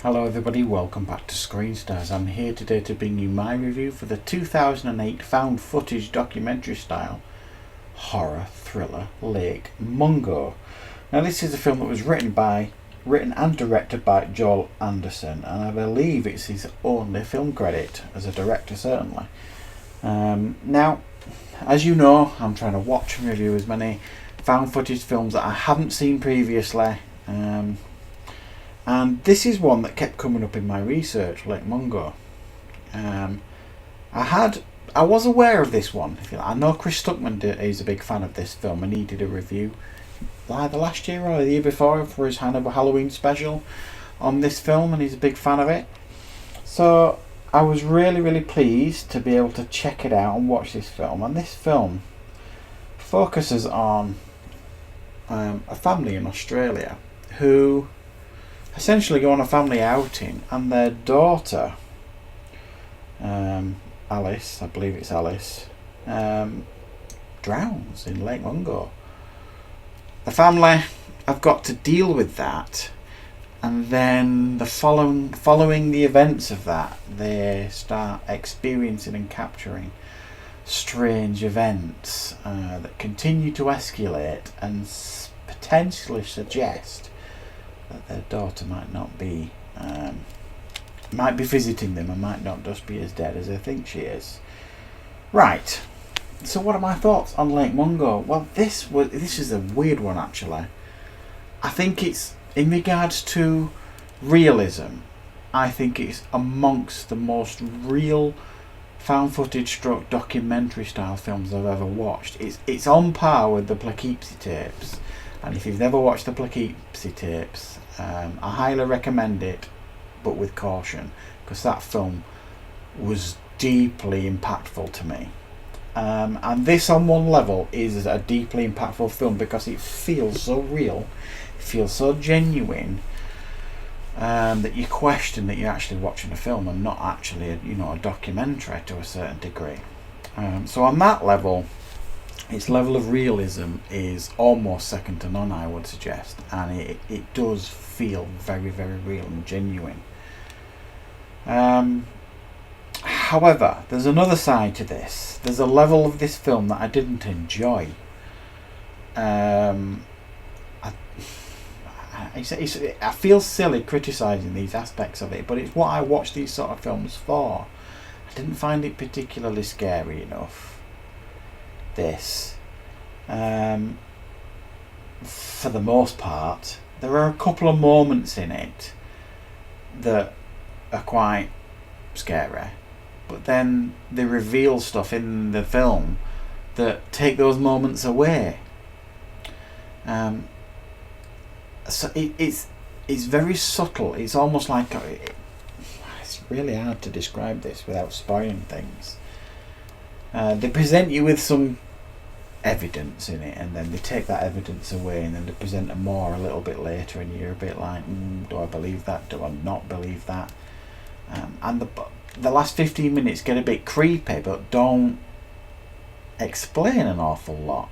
Hello everybody, welcome back to Screen Stars. I'm here today to bring you my review for the 2008 found footage documentary style horror thriller Lake Mungo. Now this is a film that was written and directed by Joel Anderson, and I believe it's his only film credit as a director, certainly. Now, as you know, I'm trying to watch and review as many found footage films that I haven't seen previously. And this is one that kept coming up in my research, Lake Mungo. I was aware of this one. I know Chris Stuckman is a big fan of this film, and he did a review either last year or the year before for his Halloween special on this film, and he's a big fan of it. So I was really pleased to be able to check it out and watch this film. And this film focuses on a family in Australia who essentially go on a family outing, and their daughter, Alice, I believe it's Alice, drowns in Lake Mungo. The family have got to deal with that, and then following the events of that, they start experiencing and capturing strange events that continue to escalate and potentially suggest that their daughter might be visiting them and might not just be as dead as they think she is. Right. So what are my thoughts on Lake Mungo? Well, this is a weird one actually. I think it's, in regards to realism, I think it's amongst the most real found footage stroke documentary style films I've ever watched. It's on par with the Poughkeepsie tapes. And if you've never watched the Poughkeepsie tapes, I highly recommend it, but with caution, because that film was deeply impactful to me. And this, on one level, is a deeply impactful film because it feels so real, it feels so genuine, that you question that you're actually watching a film and not actually a documentary to a certain degree. So on that level, its level of realism is almost second to none, I would suggest, and it does feel very real and genuine. However, there's another side to this. There's a level of this film that I didn't enjoy. I feel silly criticising these aspects of it, but it's what I watch these sort of films for. I didn't find it particularly scary enough. This, for the most part, there are a couple of moments in it that are quite scary, but then they reveal stuff in the film that take those moments away. So it's very subtle. It's almost like it's really hard to describe this without spoiling things. They present you with some evidence in it, and then they take that evidence away, and then they present more a little bit later, and you're a bit like, do I believe that? Do I not believe that? And the last 15 minutes get a bit creepy, but don't explain an awful lot.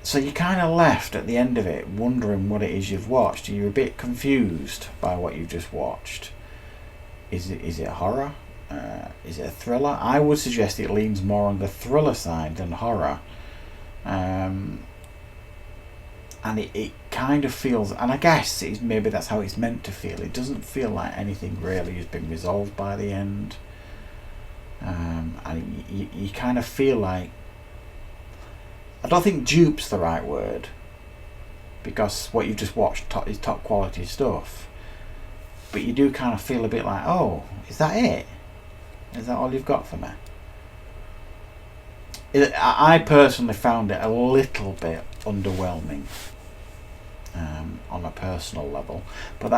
So you're kind of left at the end of it wondering what it is you've watched. You're a bit confused by what you've just watched. Is it horror? Is it a thriller? I would suggest it leans more on the thriller side than horror. And it kind of feels, and I guess maybe that's how it's meant to feel. It doesn't feel like anything really has been resolved by the end. And you kind of feel like, I don't think dupe's the right word, because what you've just watched is top quality stuff. But you do kind of feel a bit like, oh, is that it? Is that all you've got for me? I personally found it a little bit underwhelming on a personal level, but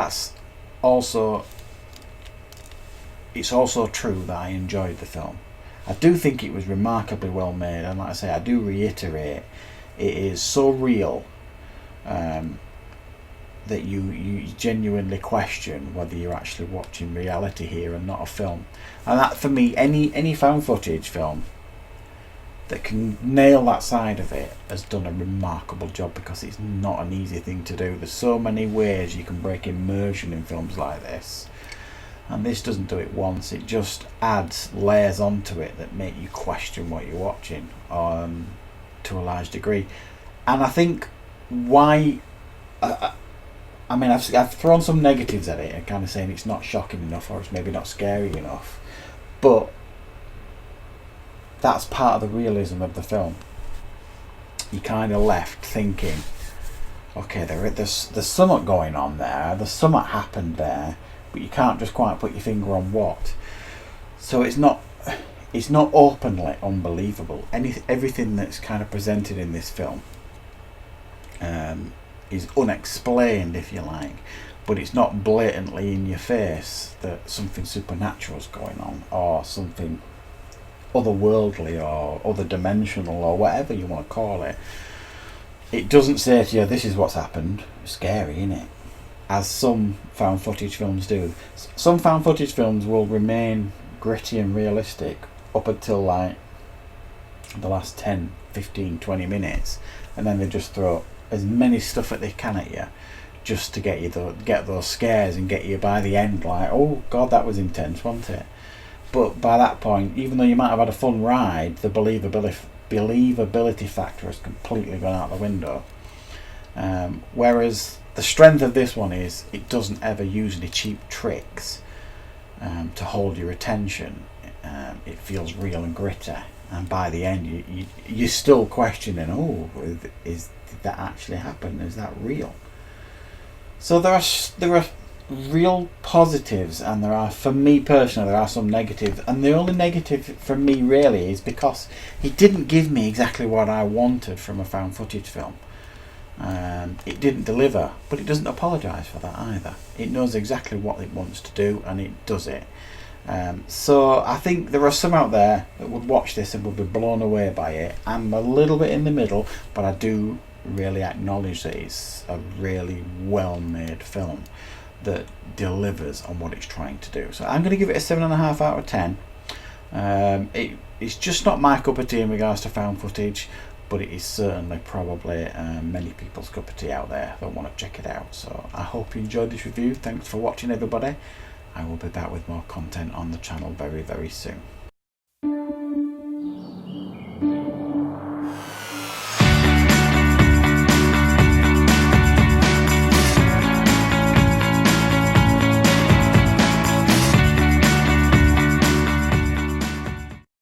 it's also true that I enjoyed the film. I do think it was remarkably well made, and like I say, I do reiterate, it is so real that you genuinely question whether you're actually watching reality here and not a film. And that, for me, any found footage film that can nail that side of it has done a remarkable job, because it's not an easy thing to do. There's so many ways you can break immersion in films like this, and this doesn't do it once. It just adds layers onto it that make you question what you're watching, to a large degree. And I think why I mean, I've thrown some negatives at it and kind of saying it's not shocking enough, or it's maybe not scary enough, but that's part of the realism of the film. You kind of left thinking, okay, there's something going on there, there's something happened there, but you can't just quite put your finger on what. So it's not openly unbelievable. Everything that's kind of presented in this film is unexplained, if you like, but it's not blatantly in your face that something supernatural is going on, or something otherworldly or other dimensional, or whatever you want to call it. It doesn't say to you, this is what's happened. Scary, innit? As some found footage films do. Some found footage films will remain gritty and realistic up until like the last 10, 15, 20 minutes, and then they just throw as many stuff that they can at you just to get those scares and get you by the end like, oh god, that was intense, wasn't it? But by that point, even though you might have had a fun ride, the believability factor has completely gone out the window. Whereas the strength of this one is it doesn't ever use any cheap tricks to hold your attention. It feels real and gritty, and by the end you're still questioning, oh, did that actually happen? Is that real? So there are real positives, and there are, for me personally, there are some negatives, and the only negative for me really is because he didn't give me exactly what I wanted from a found footage film. It didn't deliver, but it doesn't apologise for that either. It knows exactly what it wants to do, and it does it. So I think there are some out there that would watch this and would be blown away by it. I'm a little bit in the middle, but I do really acknowledge that it's a really well made film that delivers on what it's trying to do. So I'm going to give it a 7.5 out of 10. It's just not my cup of tea in regards to found footage, but it is certainly probably many people's cup of tea out there that want to check it out. So I hope you enjoyed this review. Thanks for watching, everybody. I will be back with more content on the channel very, very soon.